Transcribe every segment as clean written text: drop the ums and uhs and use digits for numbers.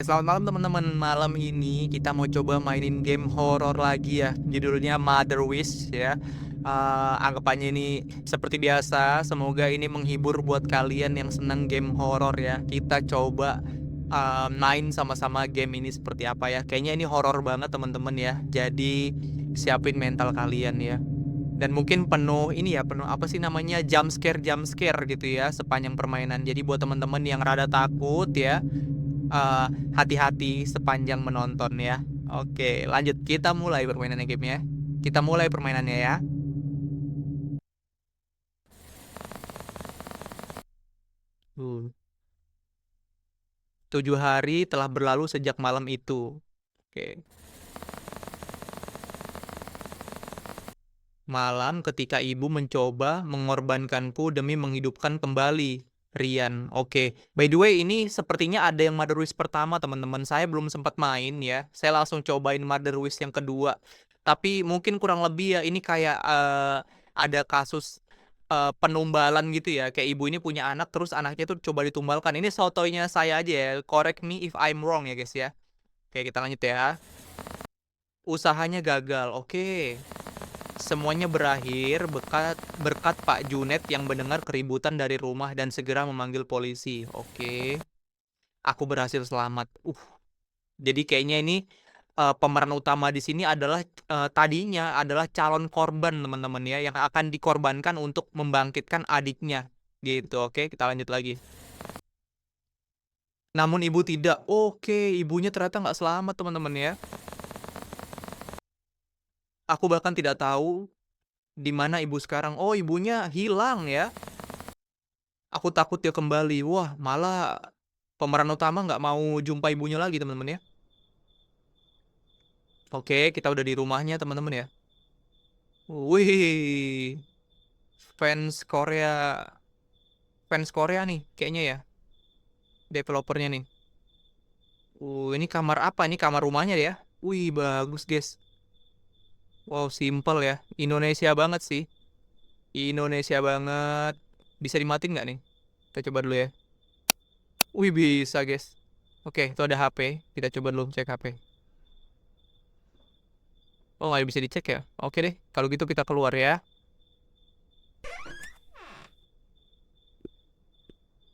Selamat malam teman-teman. Malam ini kita mau coba mainin game horor lagi ya. Judulnya Mother Wish ya. Anggapannya ini seperti biasa. Semoga ini menghibur buat kalian yang senang game horor ya. Kita coba main sama-sama game ini seperti apa ya. Kayaknya ini horor banget teman-teman ya. Jadi siapin mental kalian ya. Dan mungkin penuh ini ya, penuh apa sih namanya, jump scare gitu ya sepanjang permainan. Jadi buat teman-teman yang rada takut ya, eh, hati-hati sepanjang menonton ya. Oke, lanjut kita mulai permainannya gamenya. Kita mulai permainannya ya. 7 hari telah berlalu sejak malam itu. Oke. Malam ketika ibu mencoba mengorbankanku demi menghidupkan kembali. Rian, oke. By the way, ini sepertinya ada yang Mother Wish pertama, teman-teman. Saya belum sempat main ya. Saya langsung cobain Mother Wish yang kedua. Tapi mungkin kurang lebih ya, ini kayak ada kasus penumbalan gitu ya. Kayak ibu ini punya anak, terus anaknya tuh coba ditumbalkan. Ini sotonya saya aja ya. Correct me if I'm wrong ya, guys ya. Oke, kita lanjut ya. Usahanya gagal. Oke. Semuanya berakhir berkat Pak Junet yang mendengar keributan dari rumah dan segera memanggil polisi. Oke, aku berhasil selamat. Jadi kayaknya ini pemeran utama di sini adalah tadinya adalah calon korban teman-teman ya, yang akan dikorbankan untuk membangkitkan adiknya. Gitu. Oke, kita lanjut lagi. Namun ibu tidak. Oke, ibunya ternyata nggak selamat teman-teman ya. Aku bahkan tidak tahu di mana ibu sekarang. Oh, ibunya hilang ya. Aku takut dia kembali. Wah, malah pemeran utama nggak mau jumpa ibunya lagi, teman-teman ya. Oke, kita udah di rumahnya, teman-teman ya. Wih, fans Korea, fans Korea nih, kayaknya ya, developernya nih. Ini kamar apa? Ini kamar rumahnya ya. Wih, bagus, guys. Wow, simple ya. Indonesia banget sih. Indonesia banget. Bisa dimatiin nggak nih? Kita coba dulu ya. Wih, bisa, guys. Oke, itu ada HP. Kita coba dulu cek HP. Oh, nggak bisa dicek ya? Oke deh, kalau gitu kita keluar ya.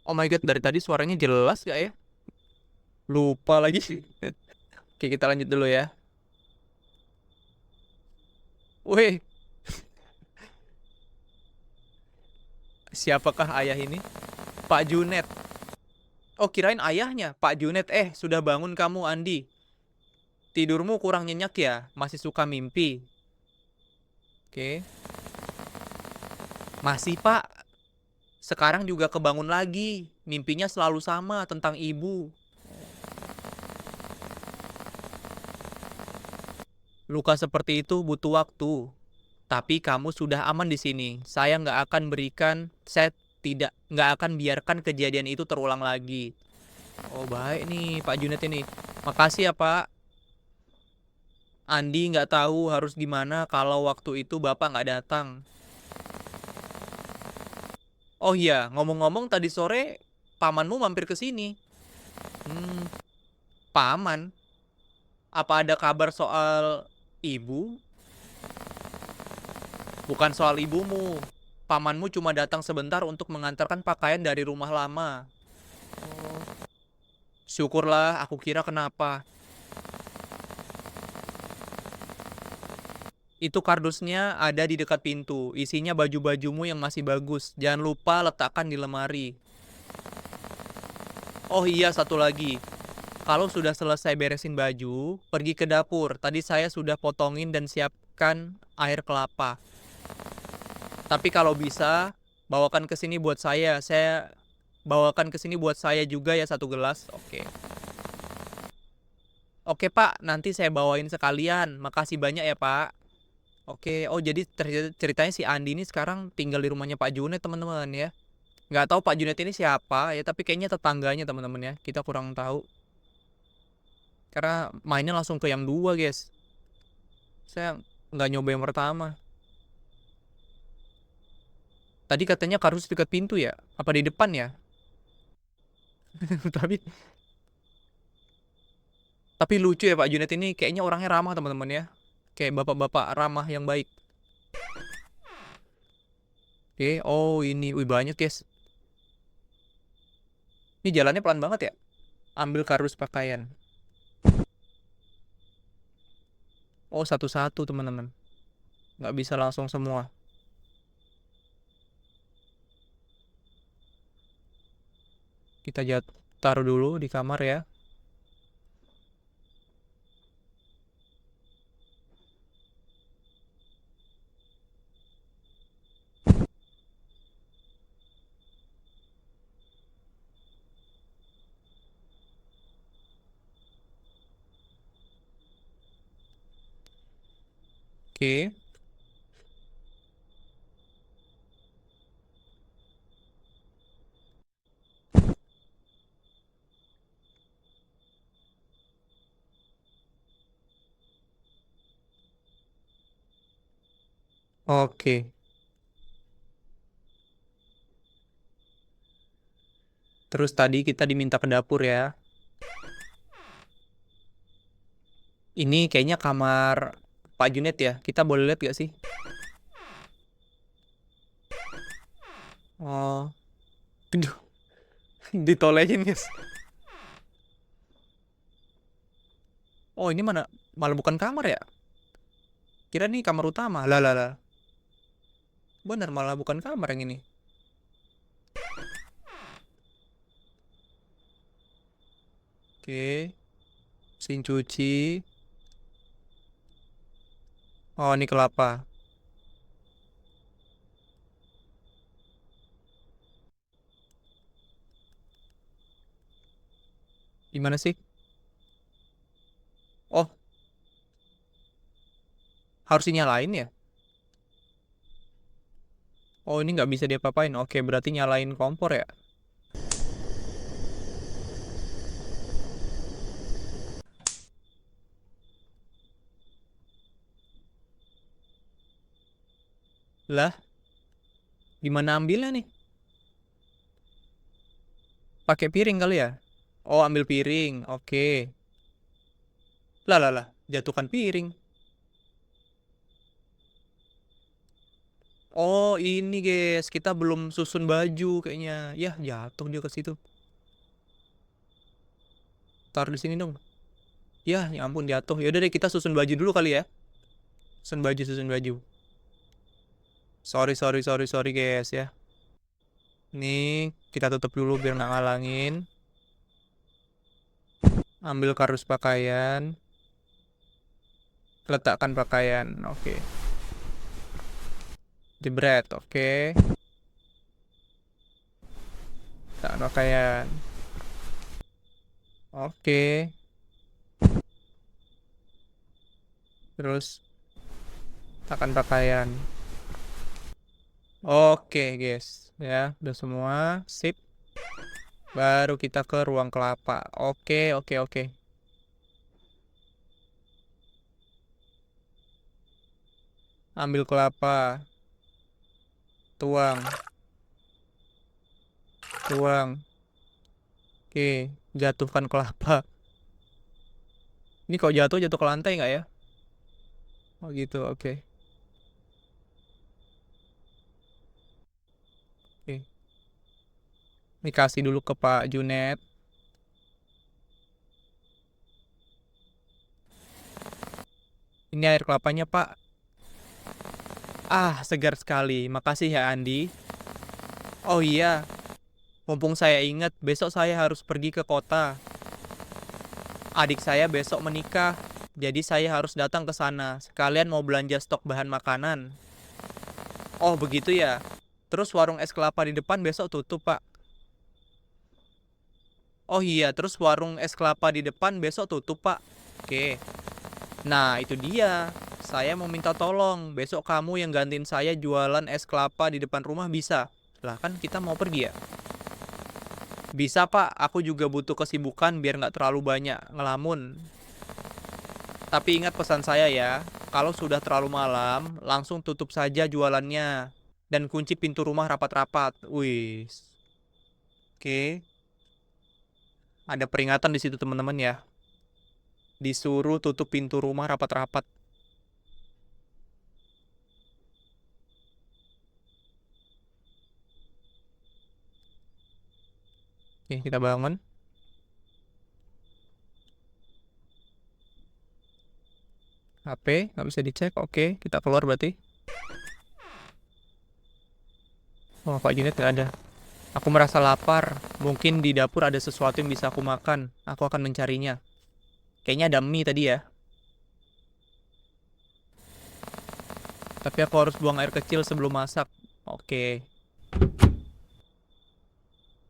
Oh my god, dari tadi suaranya jelas gak ya? Lupa lagi sih. Oke, kita lanjut dulu ya. Wih, siapakah ayah ini? Pak Junet. Oh, kirain ayahnya. Pak Junet, sudah bangun kamu, Andi. Tidurmu kurang nyenyak ya? Masih suka mimpi? Oke. Masih, Pak. Sekarang juga kebangun lagi. Mimpinya selalu sama tentang ibu. Luka seperti itu butuh waktu. Tapi kamu sudah aman di sini. Saya nggak akan biarkan kejadian itu terulang lagi. Oh baik nih Pak Junet ini. Makasih ya Pak. Andi nggak tahu harus gimana kalau waktu itu Bapak nggak datang. Oh iya, ngomong-ngomong tadi sore pamanmu mampir ke sini. Hmm, paman? Apa ada kabar soal ibu? Bukan soal ibumu. Pamanmu cuma datang sebentar untuk mengantarkan pakaian dari rumah lama. Oh, syukurlah, aku kira kenapa. Itu kardusnya ada di dekat pintu. Isinya baju-bajumu yang masih bagus. Jangan lupa letakkan di lemari. Oh iya, satu lagi. Kalau sudah selesai beresin baju, pergi ke dapur. Tadi saya sudah potongin dan siapkan air kelapa. Tapi kalau bisa, bawakan ke sini buat saya. Saya bawakan ke sini buat saya juga ya satu gelas. Oke. Oke, Pak. Nanti saya bawain sekalian. Makasih banyak ya, Pak. Oke. Oh, jadi ceritanya si Andi ini sekarang tinggal di rumahnya Pak Junet, teman-teman ya. Nggak tahu Pak Junet ini siapa ya, tapi kayaknya tetangganya, teman-teman ya. Kita kurang tahu. Karena mainnya langsung ke yang dua, guys. Saya nggak nyoba yang pertama. Tadi katanya kardus dekat pintu ya? Apa di depan ya? Tapi Tapi lucu ya Pak Junet ini kayaknya orangnya ramah teman-teman ya. Kayak bapak-bapak ramah yang baik. Oke, oh ini, wih banyak guys. Ini jalannya pelan banget ya. Ambil kardus pakaian. Oh satu-satu teman-teman. Nggak bisa langsung semua. Kita taruh dulu di kamar ya. Oke. Oke. Terus tadi kita diminta ke dapur ya. Ini kayaknya kamar Pak Junet ya. Kita boleh lihat gak sih? Oh, aduh, ditolehin guys. Oh ini mana? Malah bukan kamar ya? Kira nih kamar utama. Lah lah lah. Bener malah bukan kamar yang ini. Oke. Mesin cuci. Oh ini kelapa. Gimana sih? Oh, harus dinyalain ya? Oh ini nggak bisa diapa-apain. Oke, berarti nyalain kompor ya? Lah, gimana ambilnya nih? Pakai piring kali ya? Oh, ambil piring. Oke. Lah lah lah, jatuhkan piring. Oh, ini guys, kita belum susun baju kayaknya. Ya, jatuh dia ke situ. Taruh di sini dong. Ya ampun jatuh. Ya udah deh kita susun baju dulu kali ya. Susun baju, susun baju. Sorry, sorry, sorry, sorry guys ya. Nih, kita tutup dulu biar nggak ngalangin. Ambil kardus pakaian. Letakkan pakaian. Oke. Jebret, oke. Letakkan pakaian. Oke. Terus letakkan pakaian. Oke, guys. Ya, udah semua. Sip. Baru kita ke ruang kelapa. Oke, oke, oke. Ambil kelapa. Tuang. Tuang. Oke, jatuhkan kelapa. Ini kok jatuh jatuh ke lantai nggak ya? Oh gitu, oke. Oke. Ini kasih dulu ke Pak Junet. Ini air kelapanya, Pak. Ah, segar sekali. Makasih ya, Andi. Oh iya, mumpung saya ingat, besok saya harus pergi ke kota. Adik saya besok menikah. Jadi saya harus datang ke sana. Sekalian mau belanja stok bahan makanan. Oh, begitu ya. Terus warung es kelapa di depan besok tutup, Pak. Oh iya, terus warung es kelapa di depan besok tutup, Pak. Oke. Nah, itu dia. Saya mau minta tolong. Besok kamu yang gantiin saya jualan es kelapa di depan rumah bisa? Lah kan kita mau pergi ya. Bisa, Pak. Aku juga butuh kesibukan biar nggak terlalu banyak ngelamun. Tapi ingat pesan saya ya. Kalau sudah terlalu malam, langsung tutup saja jualannya. Dan kunci pintu rumah rapat-rapat. Wih. Oke. Ada peringatan di situ teman-teman ya. Disuruh tutup pintu rumah rapat-rapat. Oke, kita bangun. HP nggak bisa dicek. Oke, kita keluar berarti. Oh, Pak Junet nggak ada. Aku merasa lapar. Mungkin di dapur ada sesuatu yang bisa aku makan. Aku akan mencarinya. Kayaknya ada mie tadi ya. Tapi aku harus buang air kecil sebelum masak. Oke.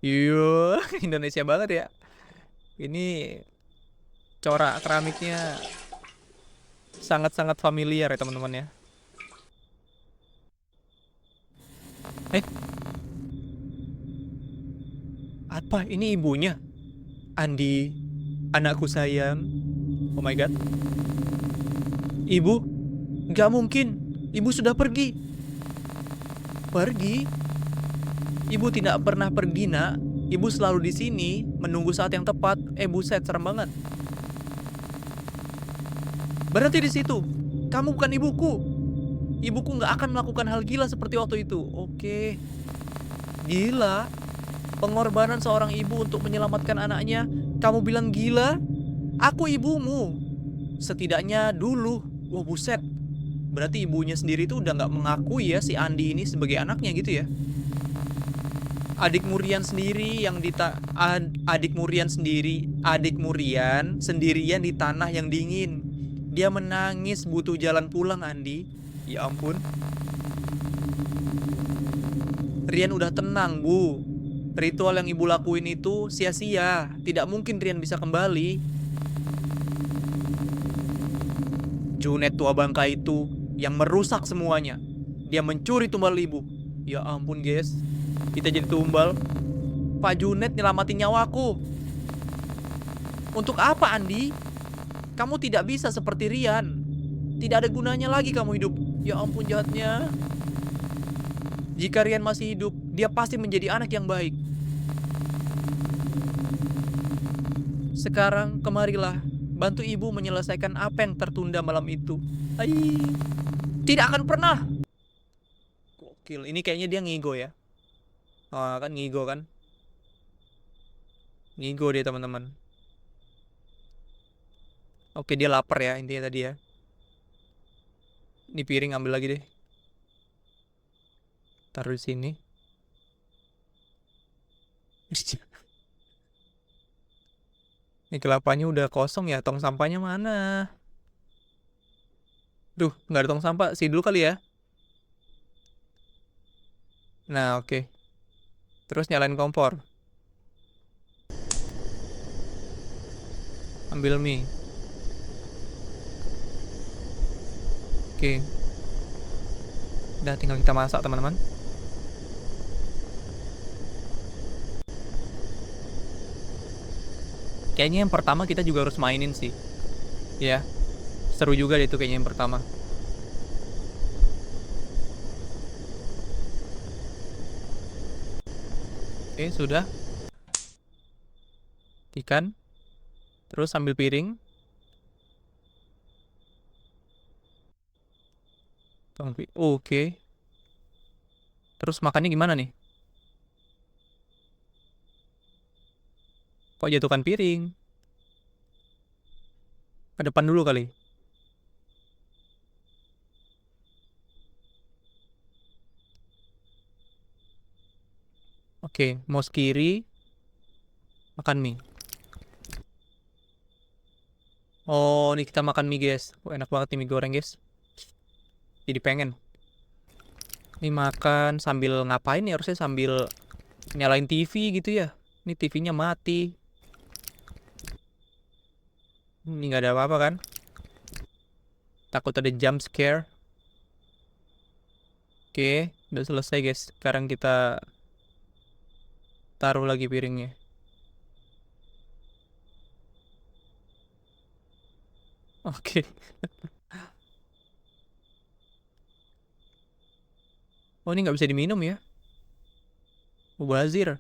Iya, Indonesia banget ya. Ini corak keramiknya sangat-sangat familiar ya teman-teman ya. Eh, apa? Ini ibunya? Andi, anakku sayang. Oh my god. Ibu? Gak mungkin. Ibu sudah pergi. Pergi? Ibu tidak pernah pergi, nak. Ibu selalu di sini, menunggu saat yang tepat. Buset, serem banget. Berarti di situ. Kamu bukan ibuku. Ibuku nggak akan melakukan hal gila seperti waktu itu. Oke. Gila. Pengorbanan seorang ibu untuk menyelamatkan anaknya. Kamu bilang gila? Aku ibumu. Setidaknya dulu. Wah, buset. Berarti ibunya sendiri tuh udah nggak mengakui ya si Andi ini sebagai anaknya gitu ya. Adik Murian sendiri yang adik Murian sendirian di tanah yang dingin. Dia menangis butuh jalan pulang, Andi. Ya ampun. Rian udah tenang, Bu. Ritual yang ibu lakuin itu sia-sia. Tidak mungkin Rian bisa kembali. Junet tua bangka itu yang merusak semuanya. Dia mencuri tumbal ibu. Ya ampun, guys. Kita jadi tumbal. Pak Junet nyelamatin nyawaku. Untuk apa, Andi? Kamu tidak bisa seperti Rian. Tidak ada gunanya lagi kamu hidup. Ya ampun, jahatnya. Jika Rian masih hidup, dia pasti menjadi anak yang baik. Sekarang, kemarilah. Bantu ibu menyelesaikan apa yang tertunda malam itu. Hai. Tidak akan pernah. Gokil. Ini kayaknya dia ngigo ya. Oh, kan ngigo kan. Ngigo dia, teman-teman. Oke, dia lapar ya intinya tadi ya. Ini piring ambil lagi deh. Taruh di sini. Ini kelapanya udah kosong ya. Tong sampahnya mana? Duh, nggak ada tong sampah. Sih dulu kali ya. Nah, oke. Terus nyalain kompor. Ambil mie. Oke. Udah tinggal kita masak, teman-teman. Kayaknya yang pertama kita juga harus mainin sih. Ya. Seru juga deh itu kayaknya yang pertama. Oke, sudah. Ikan. Terus ambil piring. Oke. Terus makannya gimana nih? Kok jatuhkan piring? Ke depan dulu kali. Oke, mouse kiri. Makan mie. Oh, ini kita makan mie, guys. Enak banget nih mie goreng, guys. Jadi pengen. Ini makan sambil ngapain ya? Harusnya sambil nyalain TV gitu ya. Ini TV-nya mati. Ini nggak ada apa-apa kan? Takut ada jump scare. Oke, udah selesai guys. Sekarang kita taruh lagi piringnya. Oke. Oh, ini nggak bisa diminum ya? Mubazir.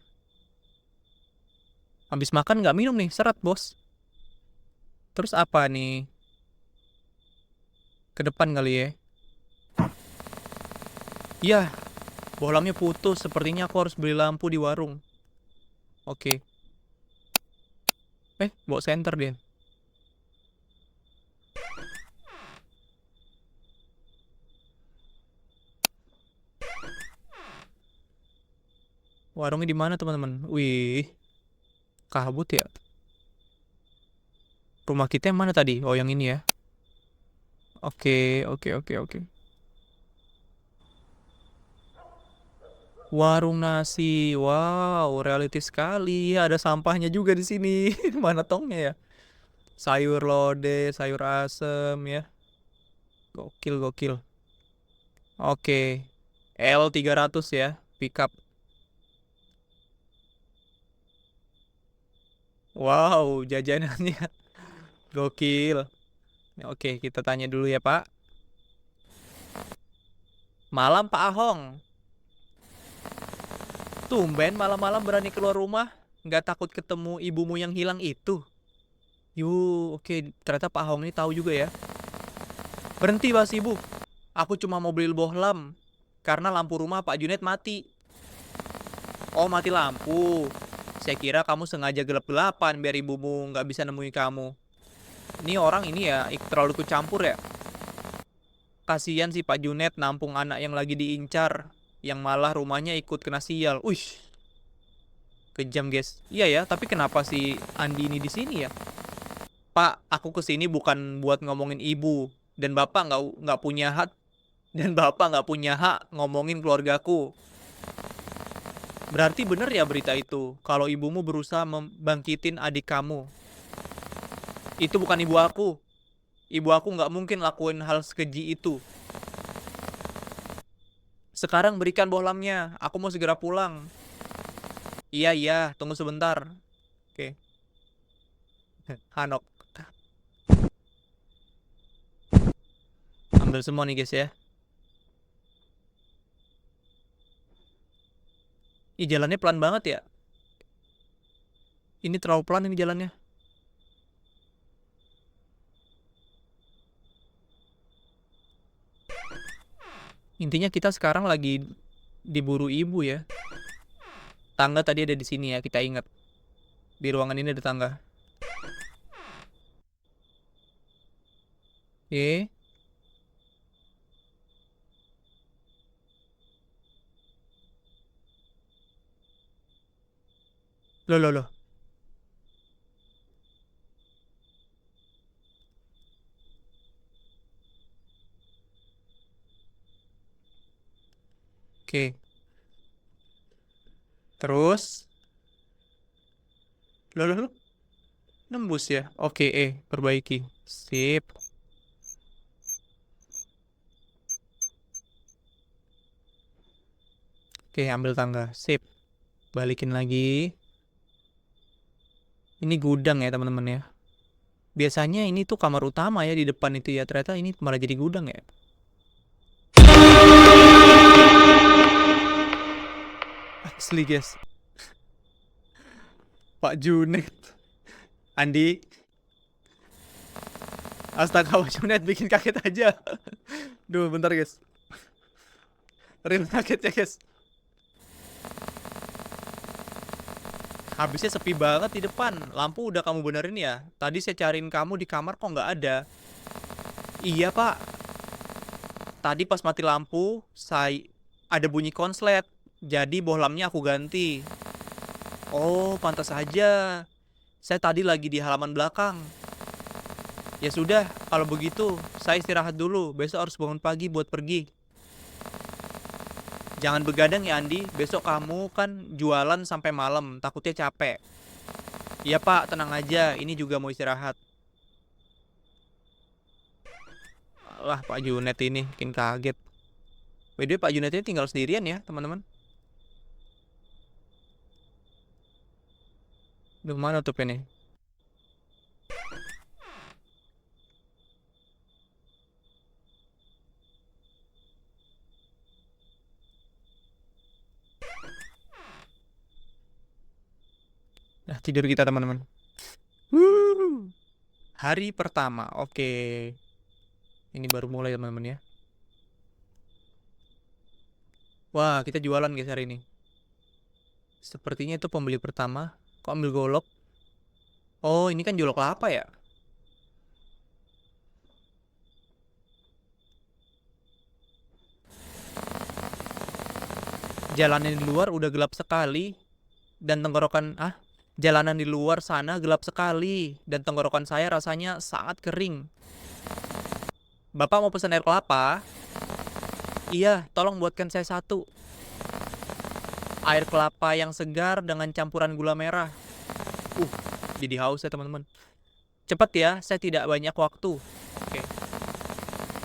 Habis makan nggak minum nih, seret bos. Terus apa nih? Ke depan kali ya. Iya, bohlamnya putus. Sepertinya aku harus beli lampu di warung. Oke. Bawa senter dia. Warungnya di mana, teman-teman? Wih, kabut ya. Rumah kita yang mana tadi? Oh, yang ini ya. Oke, oke, oke, oke. Warung nasi. Wow, reality sekali. Ada sampahnya juga di sini. Mana tongnya ya? Sayur lodeh, sayur asem ya. Gokil, gokil. Oke. L300 ya, pickup. Wow, jajanannya gokil. Oke, kita tanya dulu ya, Pak. Malam, Pak Ahong. Tumben malam-malam berani keluar rumah. Nggak takut ketemu ibumu yang hilang itu. Yuk, oke. Ternyata Pak Ahong ini tahu juga ya. Berhenti, Bas Ibu. Aku cuma mau beli bohlam. Karena lampu rumah Pak Junet mati. Oh, mati lampu. Saya kira kamu sengaja gelap-gelapan biar ibumu nggak bisa nemuin kamu. Ini orang ini ya, terlalu ikut campur ya. Kasian sih Pak Junet nampung anak yang lagi diincar. Yang malah rumahnya ikut kena sial. Wih, kejam guys. Iya ya, tapi kenapa si Andi ini di sini ya? Pak, aku kesini bukan buat ngomongin ibu. Dan bapak nggak punya hak. Dan bapak nggak punya hak ngomongin keluargaku. Berarti bener ya berita itu. Kalau ibumu berusaha membangkitin adik kamu. Itu bukan ibu aku. Ibu aku nggak mungkin lakuin hal sekeji itu. Sekarang berikan bohlamnya. Aku mau segera pulang. Iya, iya. Tunggu sebentar. Oke. Hanok. Ambil semua nih guys ya. Ih, jalannya pelan banget ya. Ini terlalu pelan ini jalannya. Intinya kita sekarang lagi diburu ibu ya. Tangga tadi ada di sini ya, kita ingat. Di ruangan ini ada tangga. Oke. Loh, loh, loh. Oke. Terus. Loh, loh, loh. Nembus ya. Oke, perbaiki. Sip. Oke, ambil tangga. Sip. Balikin lagi. Ini gudang ya, teman-teman ya. Biasanya ini tuh kamar utama ya di depan itu ya. Ternyata ini malah jadi gudang ya. Asli guys. Pak Junet. Andi. Astaga, Pak Junet bikin kaget aja. Duh, bentar guys. Real kaget ya guys. Habisnya sepi banget di depan. Lampu udah kamu benerin ya? Tadi saya cariin kamu di kamar kok nggak ada. Iya pak. Tadi pas mati lampu, saya ada bunyi konslet. Jadi bohlamnya aku ganti. Oh, pantas aja. Saya tadi lagi di halaman belakang. Ya sudah, kalau begitu saya istirahat dulu. Besok harus bangun pagi buat pergi. Jangan begadang ya Andi. Besok kamu kan jualan sampai malam. Takutnya capek. Iya pak, tenang aja. Ini juga mau istirahat. Wah, Pak Junet ini bikin kaget. By the way, Pak Junet ini tinggal sendirian ya, teman-teman. Duh, mana tuh ini? Nah, tidur kita, teman-teman. Wuh. Hari pertama. Oke. Ini baru mulai teman-teman ya. Wah, kita jualan guys hari ini. Sepertinya itu pembeli pertama. Kok ambil golok? Oh, ini kan jual kelapa ya? Jalanan di luar udah gelap sekali dan tenggorokan jalanan di luar sana gelap sekali dan tenggorokan saya rasanya sangat kering. Bapak mau pesan air kelapa? Iya, tolong buatkan saya satu. Air kelapa yang segar dengan campuran gula merah. Jadi haus ya teman-teman. Cepat ya, saya tidak banyak waktu. Oke.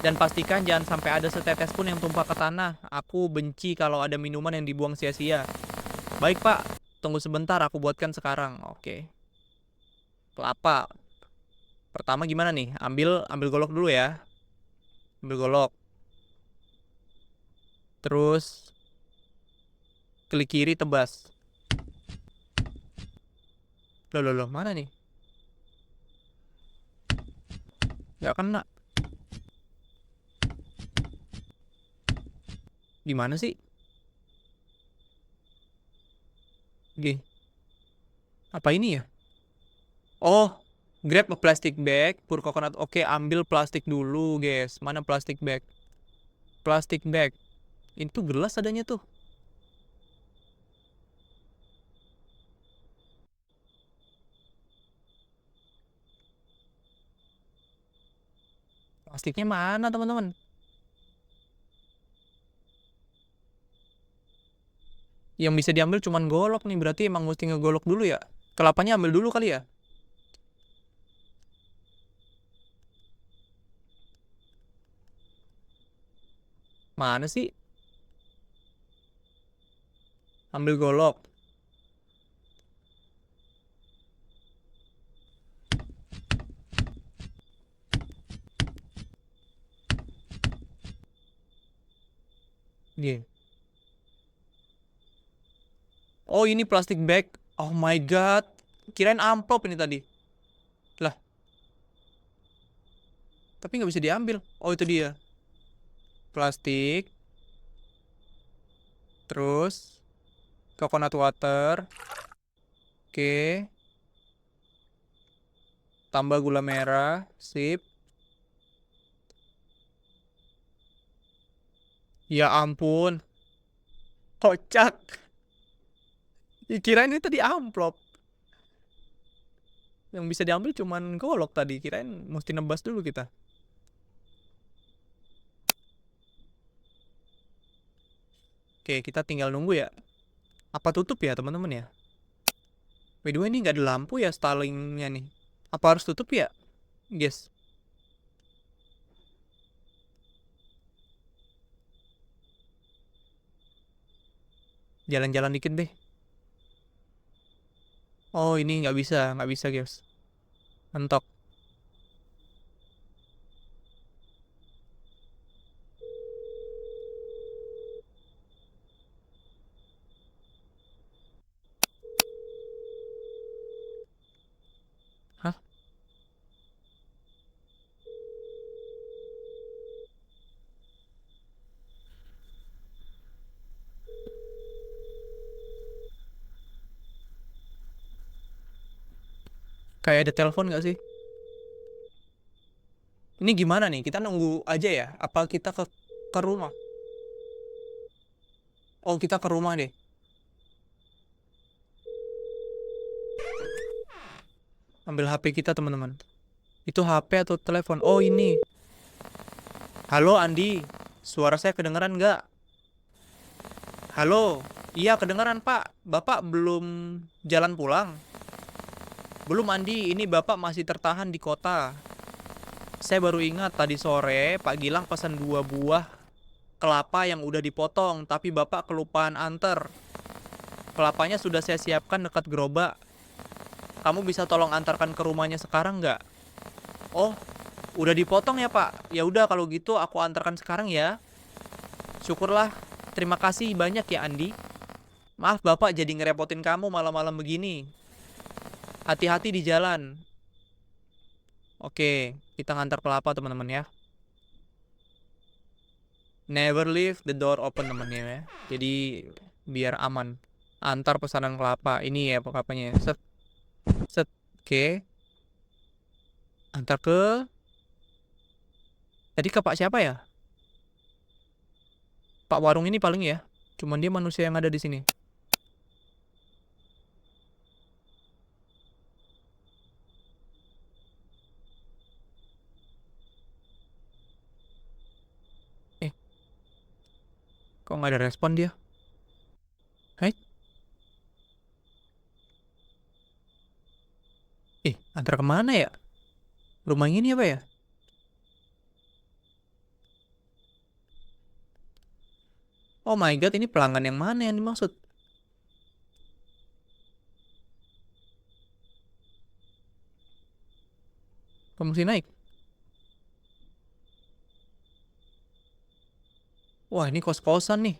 Dan pastikan jangan sampai ada setetes pun yang tumpah ke tanah. Aku benci kalau ada minuman yang dibuang sia-sia. Baik pak, tunggu sebentar aku buatkan sekarang. Oke. Kelapa. Pertama gimana nih? Ambil golok dulu ya. Ambil golok. Terus klik kiri tebas. Loh, mana nih? Gak kena. Gimana sih? Oke. Apa ini ya? Oh, grab a plastic bag, pour coconut. Oke, ambil plastik dulu, guys. Mana plastik bag? Plastik bag. Itu gelas adanya tuh. Plastiknya mana, teman-teman? Yang bisa diambil cuman golok nih, berarti emang mesti ngegolok dulu ya. Kelapanya ambil dulu kali ya. Mana sih? Ambil golok. Nih. Oh, ini plastik bag. Oh my god. Kirain amplop ini tadi. Lah. Tapi nggak bisa diambil. Oh, itu dia. Plastik. Terus coconut water. Oke. Tambah gula merah. Sip. Ya ampun. Kocak. Kirain ini tadi amplop. Yang bisa diambil cuman golok tadi. Kirain mesti nebas dulu kita. Oke, kita tinggal nunggu ya. Apa tutup ya teman-teman ya? By the way, ini nggak ada lampu ya Starlinknya nih. Apa harus tutup ya? Guys. Jalan-jalan dikit deh. Oh, ini nggak bisa guys. Mentok. Hah? Kayak ada telepon nggak sih? Ini gimana nih? Kita nunggu aja ya? Apa kita ke rumah? Oh, kita ke rumah deh. Ambil HP kita teman-teman. Itu HP atau telepon? Oh, ini. Halo Andi, suara saya kedengeran nggak? Halo, iya kedengeran Pak. Bapak belum jalan pulang? Belum Andi, ini Bapak masih tertahan di kota. Saya baru ingat tadi sore Pak Gilang pesan 2 buah kelapa yang udah dipotong, tapi Bapak kelupaan anter. Kelapanya sudah saya siapkan dekat gerobak. Kamu bisa tolong antarkan ke rumahnya sekarang nggak? Oh, udah dipotong ya Pak? Ya udah kalau gitu aku antarkan sekarang ya. Syukurlah. Terima kasih banyak ya Andi. Maaf Bapak jadi ngerepotin kamu malam-malam begini. Hati-hati di jalan. Oke, kita ngantar kelapa teman-teman ya. Never leave the door open teman-teman ya. Jadi biar aman. Antar pesanan kelapa. Ini ya kelapanya. Set, set. Oke. Antar ke. Tadi ke Pak siapa ya? Pak warung ini paling ya. Cuman dia manusia yang ada di sini. Kok nggak ada respon dia? Hai? Antar kemana ya? Rumah ini apa ya? Oh my god, ini pelanggan yang mana yang dimaksud? Kamu mesti naik. Wah, ini kos-kosan nih.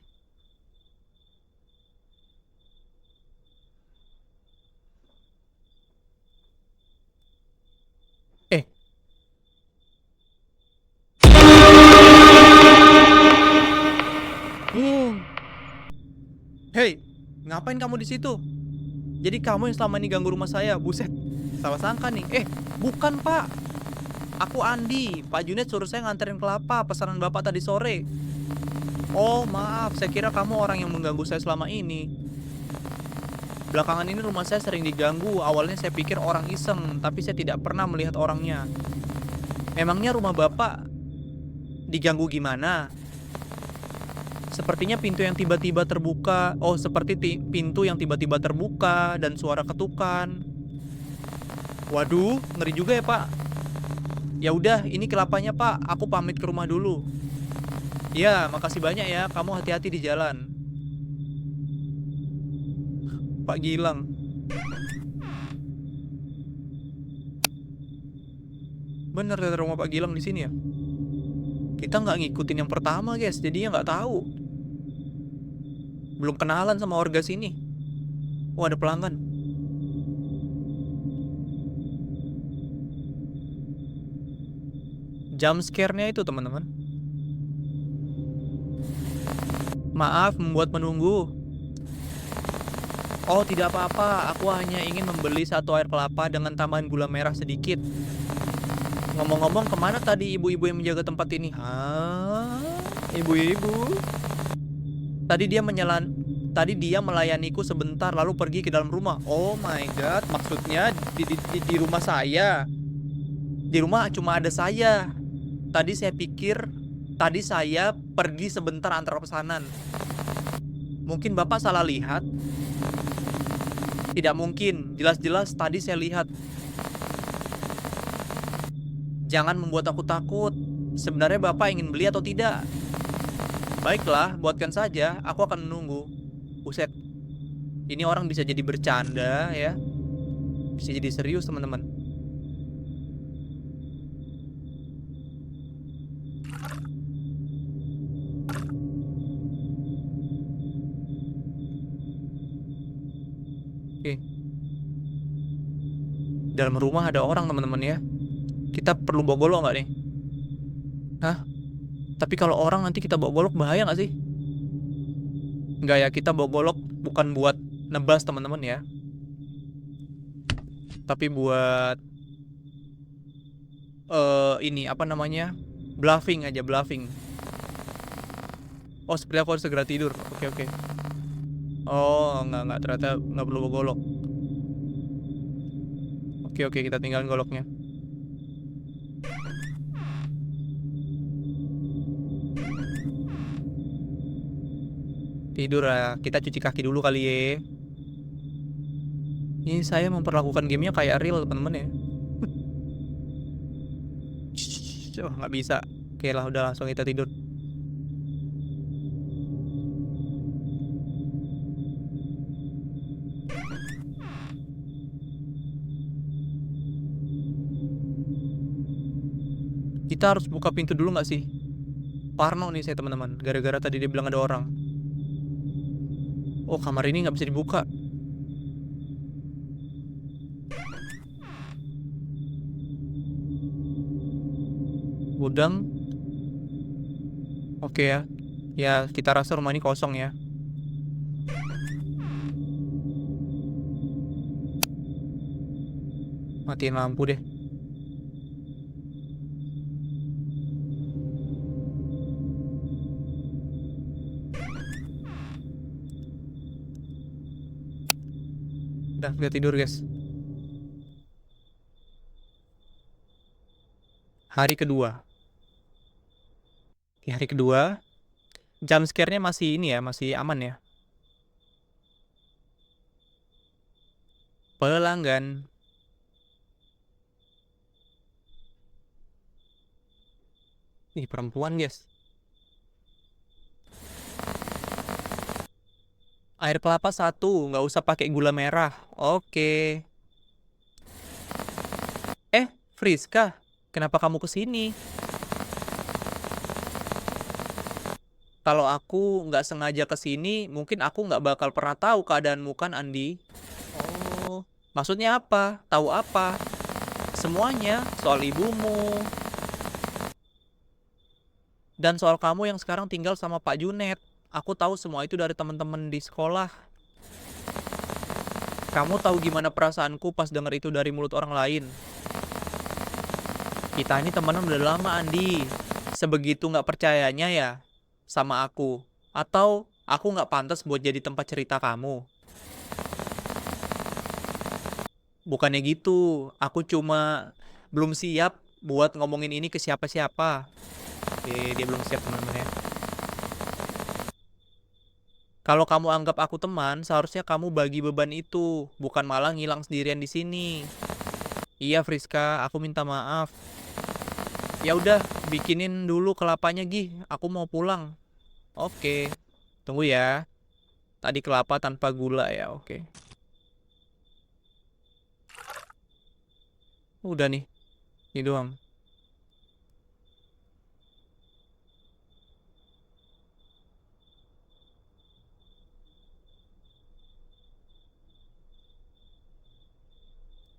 Eh. Hei, ngapain kamu di situ? Jadi kamu yang selama ini ganggu rumah saya, buset. Salah sangka nih. Bukan Pak. Aku Andi. Pak Junet suruh saya nganterin kelapa pesanan Bapak tadi sore. Oh maaf, saya kira kamu orang yang mengganggu saya selama ini. Belakangan ini rumah saya sering diganggu. Awalnya saya pikir orang iseng, tapi saya tidak pernah melihat orangnya. Emangnya rumah Bapak diganggu gimana? Sepertinya pintu yang tiba-tiba terbuka. Oh, seperti pintu yang tiba-tiba terbuka dan suara ketukan. Waduh, ngeri juga ya, Pak. Ya udah, ini kelapanya, Pak. Aku pamit ke rumah dulu. Ya, makasih banyak ya. Kamu hati-hati di jalan. Pak Gilang. Bener ada rumah Pak Gilang di sini ya. Kita nggak ngikutin yang pertama, guys. Jadinya nggak tahu. Belum kenalan sama warga sini. Oh, ada pelanggan. Jump scare-nya itu, teman-teman. Maaf membuat menunggu. Oh, tidak apa-apa. Aku hanya ingin membeli satu air kelapa dengan tambahan gula merah sedikit. Ngomong-ngomong, kemana tadi ibu-ibu yang menjaga tempat ini? Hah? Ibu-ibu? Tadi dia melayaniku sebentar lalu pergi ke dalam rumah. Oh my god, maksudnya di rumah saya. Di rumah cuma ada saya. Tadi saya pergi sebentar antar pesanan. Mungkin Bapak salah lihat? Tidak mungkin, jelas-jelas tadi saya lihat. Jangan membuat aku takut. Sebenarnya Bapak ingin beli atau tidak? Baiklah, buatkan saja. Aku akan menunggu. Buset. Ini orang bisa jadi bercanda ya. Bisa jadi serius, teman-teman. Oke. Dalam rumah ada orang, teman-teman ya. Kita perlu bawa golok nggak nih? Hah? Tapi kalau orang nanti kita bawa golok bahaya nggak sih? Nggak ya, kita bawa golok bukan buat nebas teman-teman ya. Tapi buat ini apa namanya? Bluffing aja, bluffing. Oh, seperti aku harus segera tidur. Oke. Oh, nggak ternyata nggak perlu bawa golok. Oke, kita tinggalin goloknya. Tidur lah, kita cuci kaki dulu kali ya. Ini saya memperlakukan gamenya kayak real temen-temen ya. Oh, nggak bisa. Oke lah, udah langsung kita tidur. Kita harus buka pintu dulu nggak sih? Parno nih saya teman-teman, gara-gara tadi dia bilang ada orang. Oh, kamar ini nggak bisa dibuka. Gudang. Oke ya. Ya, kita rasa rumah ini kosong ya. Matiin lampu deh. Udah, kita tidur guys. Hari kedua. Di hari kedua, jump scare-nya masih ini ya, masih aman ya. Pelanggan. Ih, perempuan guys. Air kelapa satu, nggak usah pakai gula merah. Oke. Friska, kenapa kamu kesini? Kalau aku nggak sengaja kesini, mungkin aku nggak bakal pernah tahu keadaanmu kan, Andi? Oh, maksudnya apa? Tahu apa? Semuanya, soal ibumu. Dan soal kamu yang sekarang tinggal sama Pak Junet. Aku tahu semua itu dari teman-teman di sekolah. Kamu tahu gimana perasaanku pas denger itu dari mulut orang lain? Kita ini temenan udah lama, Andi. Sebegitu nggak percayanya ya sama aku. Atau aku nggak pantas buat jadi tempat cerita kamu. Bukannya gitu. Aku cuma belum siap buat ngomongin ini ke siapa-siapa. Oke, dia belum siap teman-teman ya. Kalau kamu anggap aku teman, seharusnya kamu bagi beban itu, bukan malah ngilang sendirian di sini. Iya, Friska, aku minta maaf. Ya udah, bikinin dulu kelapanya, Gi. Aku mau pulang. Oke. Tunggu ya. Tadi kelapa tanpa gula ya, oke. Udah nih. Ini doang.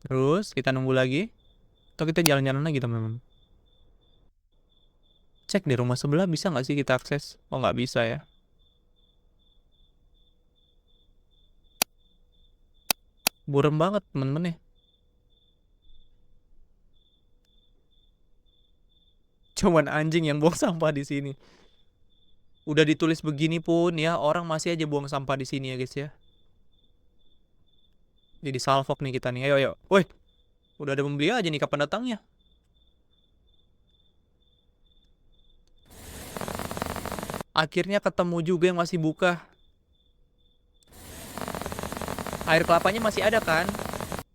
Terus kita nunggu lagi. Atau kita jalan-jalan lagi, teman-teman. Cek di rumah sebelah bisa nggak sih kita akses? Oh, nggak bisa ya. Burem banget, teman-teman ya. Cuman anjing yang buang sampah di sini. Udah ditulis begini pun ya, orang masih aja buang sampah di sini ya, guys ya. Jadi salfok nih kita nih. Ayo, ayo. Woi, udah ada pembeli aja nih, kapan datangnya? Akhirnya ketemu juga yang masih buka. Air kelapanya masih ada kan?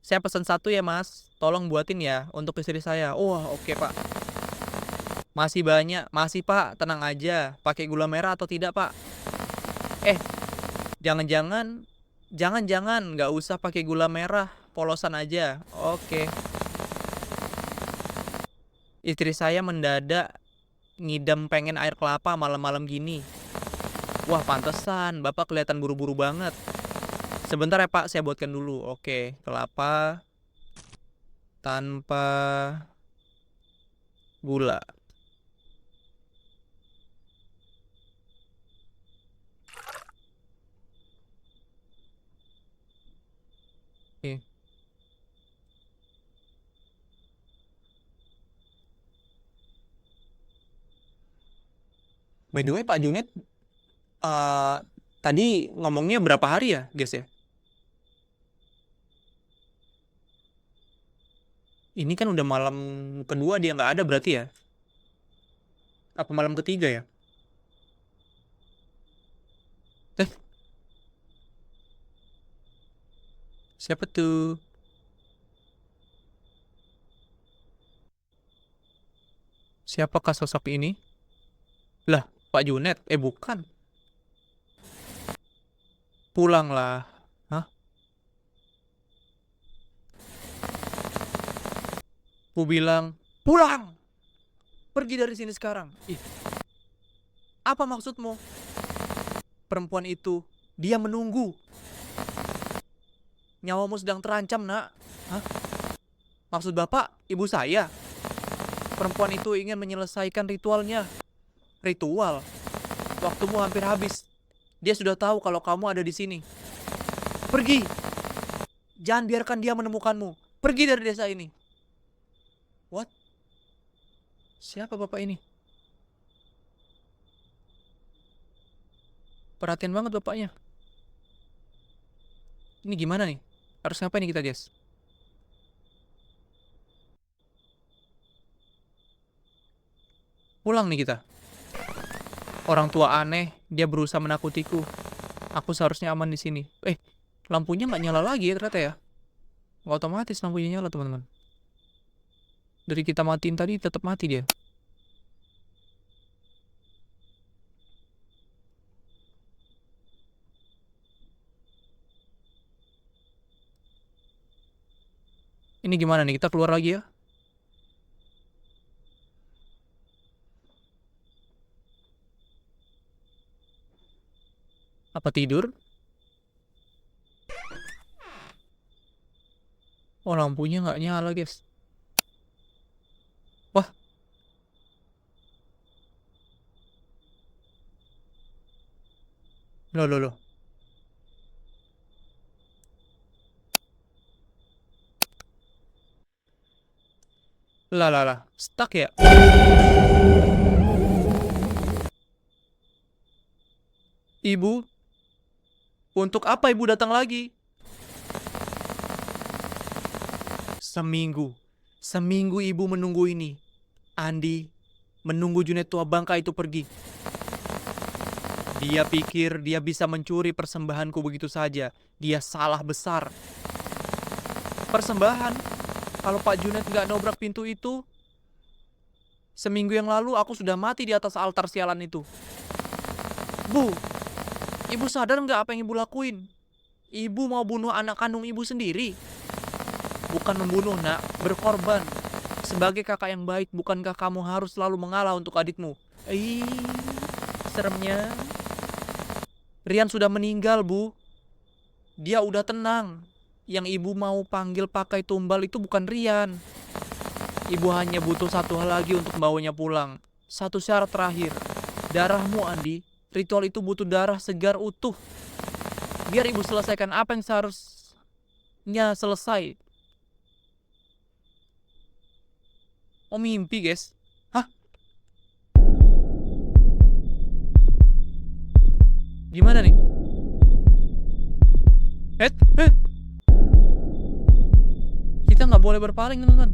Saya pesan satu ya, Mas. Tolong buatin ya untuk istri saya. Wah, oke, Pak. Masih banyak. Masih, Pak. Tenang aja. Pakai gula merah atau tidak, Pak? Eh, jangan-jangan. Jangan-jangan. Nggak usah pakai gula merah. Polosan aja. Oke. Istri saya mendadak ngidam pengen air kelapa malam-malam gini. Wah, pantesan. Bapak kelihatan buru-buru banget. Sebentar ya, Pak. Saya buatkan dulu. Oke. Kelapa tanpa gula. Oke. By the way, Pak Junet, eh tadi ngomongnya berapa hari ya, guys ya? Ini kan udah malam kedua dia nggak ada berarti ya? Apa malam ketiga ya? Eh, siapa tuh? Siapakah sosok ini? Lah, Pak Junet? Bukan. Pulanglah. Hah? Aku bilang, pulang! Pergi dari sini sekarang. Ih, apa maksudmu? Perempuan itu, dia menunggu. Nyawamu sedang terancam, nak. Hah? Maksud bapak, ibu saya? Perempuan itu ingin menyelesaikan ritualnya. Ritual? Waktumu hampir habis. Dia sudah tahu kalau kamu ada di sini. Pergi! Jangan biarkan dia menemukanmu. Pergi dari desa ini. What? Siapa bapak ini? Perhatian banget bapaknya. Ini gimana nih? Harus ngapain nih kita, guys? Pulang nih kita. Orang tua aneh, dia berusaha menakutiku. Aku seharusnya aman di sini. Lampunya nggak nyala lagi ya ternyata ya. Nggak otomatis lampunya nyala, teman-teman. Dari kita matiin tadi, tetap mati dia. Ini gimana nih? Kita keluar lagi ya? Apa tidur? Oh, lampunya nggak nyala, guys. Wah. Loh. Lah. Stuck ya? Ibu? Untuk apa ibu datang lagi? Seminggu ibu menunggu ini. Andi menunggu Junet tua bangka itu pergi. Dia pikir dia bisa mencuri persembahanku begitu saja. Dia salah besar. Persembahan? Kalau Pak Junet nggak nobrak pintu itu, seminggu yang lalu aku sudah mati di atas altar sialan itu. Bu, ibu sadar nggak apa yang ibu lakuin? Ibu mau bunuh anak kandung ibu sendiri. Bukan membunuh, nak, berkorban. Sebagai kakak yang baik, bukankah kamu harus selalu mengalah untuk adikmu? Seremnya. Rian sudah meninggal, Bu. Dia udah tenang. Yang ibu mau panggil pakai tumbal itu bukan Rian. Ibu hanya butuh satu hal lagi untuk membawanya pulang. Satu syarat terakhir. Darahmu, Andi. Ritual itu butuh darah segar utuh. Biar ibu selesaikan apa yang seharusnya selesai. Oh, mimpi, guys. Hah? Gimana nih? Kita nggak boleh berpaling, teman-teman.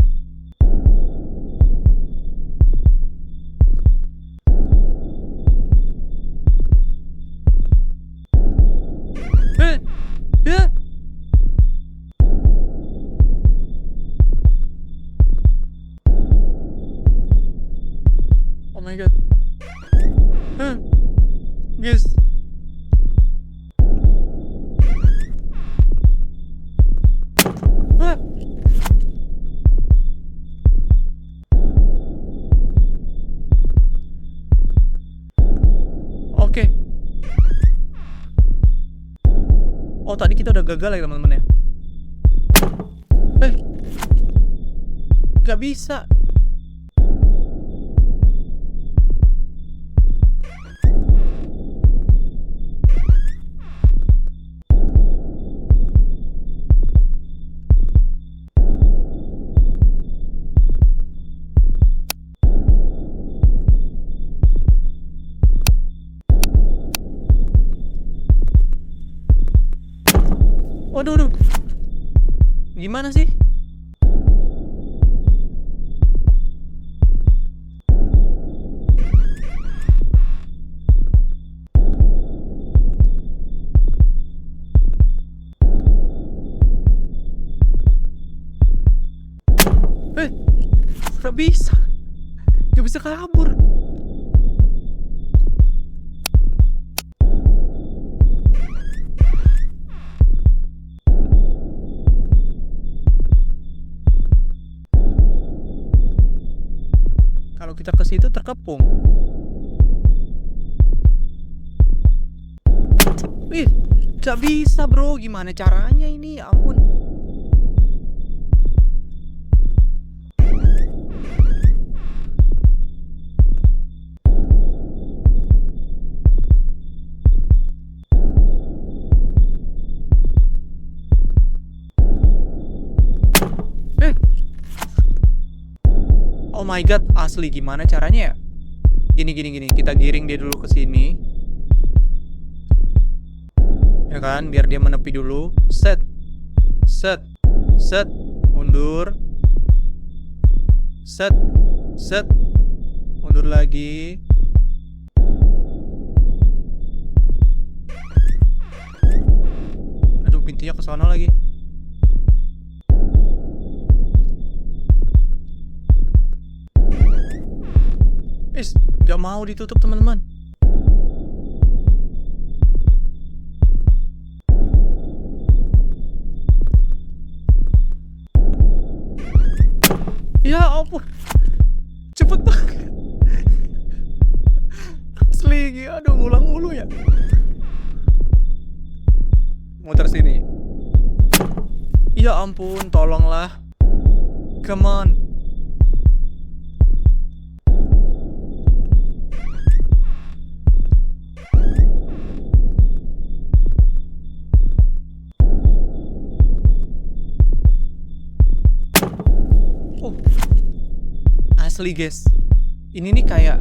Oh my god. Guys. Oke. Oh, tadi kita udah gagal ya, teman-teman ya. Gak bisa. Waduh. Gimana sih? Gak bisa. Gak bisa kabur. Kalau kita ke situ terkepung. Gak bisa, bro. Gimana caranya ini? Ya ampun. Oh my god, asli gimana caranya ya? Gini. Kita giring dia dulu ke sini. Ya kan, biar dia menepi dulu. Set. Mundur. Set. Mundur lagi. Aduh, pintunya ke sono lagi. Gak mau ditutup, teman-teman. Ya ampun, cepet banget. Asli, aduh, ngulang mulu ya. Muter sini. Ya ampun, tolonglah. Come on. Asli guys, ini nih kayak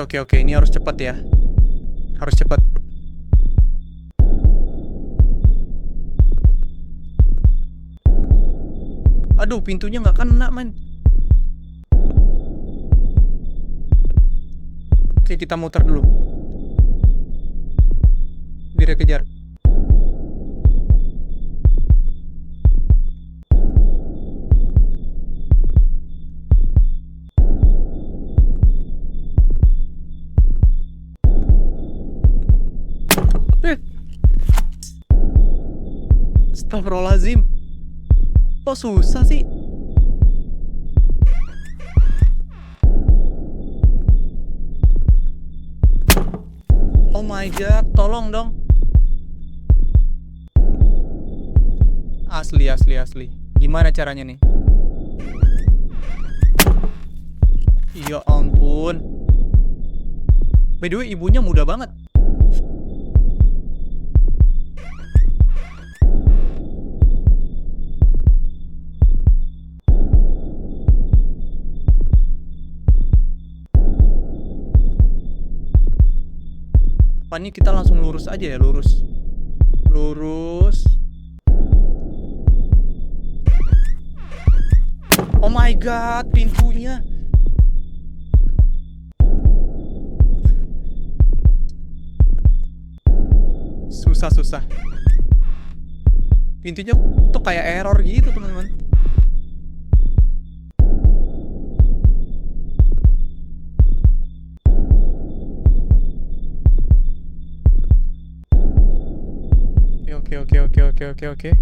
Oke, ini harus cepat ya. Harus cepat. Aduh, pintunya nggak kena, man. Oke, kita muter dulu. Biar dia kejar. Astagfirullahaladzim. Kok susah sih? Oh my god, tolong dong. Asli. Gimana caranya nih? Ya ampun. By the way, ibunya muda banget. Ini kita langsung lurus aja ya, lurus. Oh my god, pintunya. Susah. Pintunya tuh kayak error gitu, teman-teman. Oke.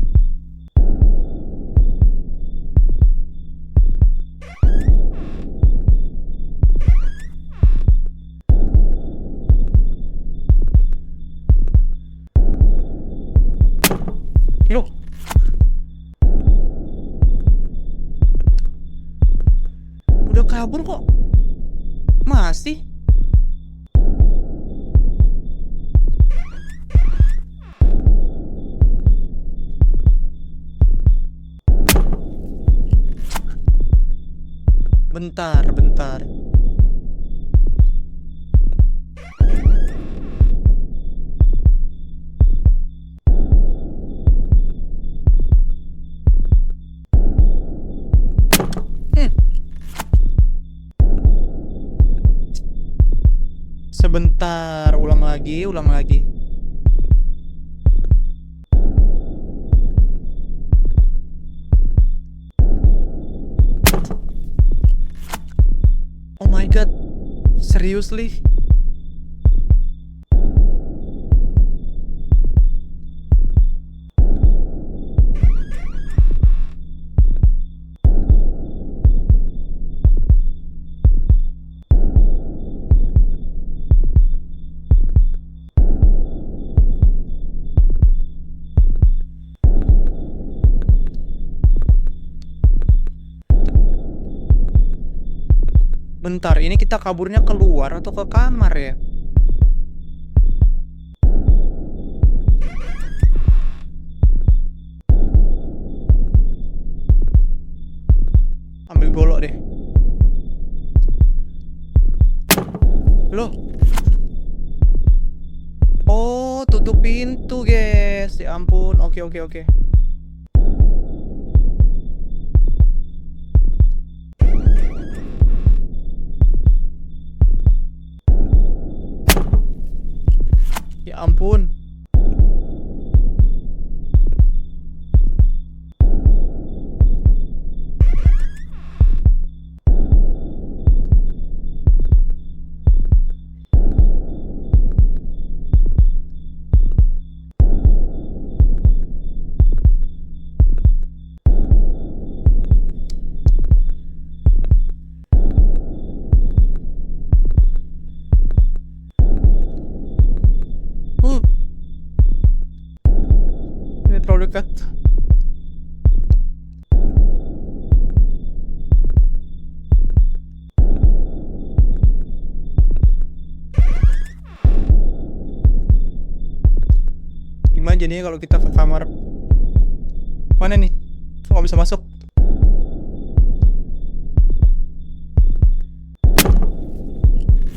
Loh. Udah kabur kok. Masih. Bentar. Sebentar, ulang lagi. Oh my god, seriously? Bentar, ini kita kaburnya keluar atau ke kamar ya? Ambil golok deh. Loh. Oh, tutup pintu, guys. Ya ampun. Oke. Ya ampun. Ini terlalu dekat. Gimana jadinya kalau kita ke kamar? Mana nih? Kok nggak bisa masuk?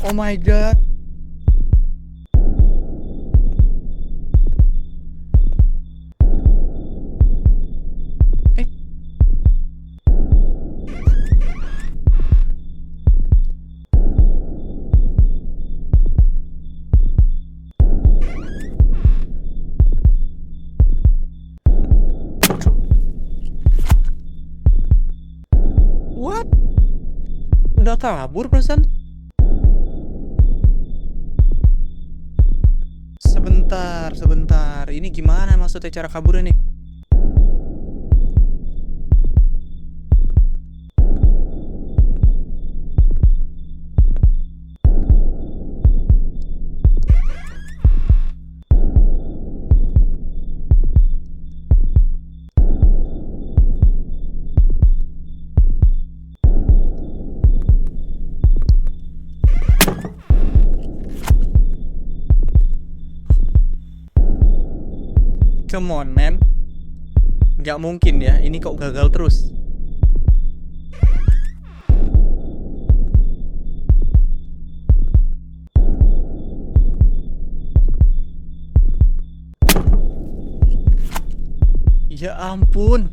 Oh my god. What? Udah kabur perasaan? Sebentar. Ini gimana maksudnya cara kaburnya nih? Come on, man. Gak mungkin ya, ini kok gagal terus. Ya ampun.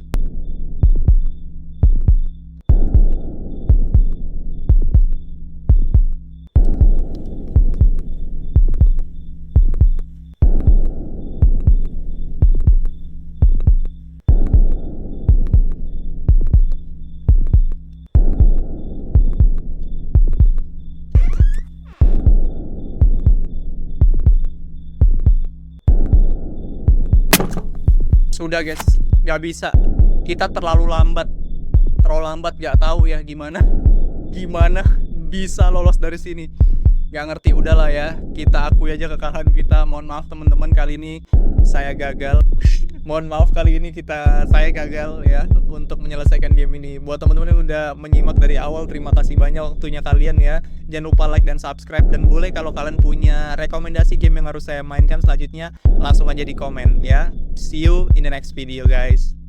Sudah guys, gak bisa. Kita terlalu lambat. Gak tahu ya gimana bisa lolos dari sini. Gak ngerti, udahlah ya. Kita akui aja kekalahan kita. Mohon maaf teman-teman, kali ini saya gagal. Saya gagal ya untuk menyelesaikan game ini. Buat teman-teman yang udah menyimak dari awal, terima kasih banyak waktunya kalian ya. Jangan lupa like dan subscribe, dan boleh kalau kalian punya rekomendasi game yang harus saya mainkan selanjutnya, langsung aja di komen ya. See you in the next video guys.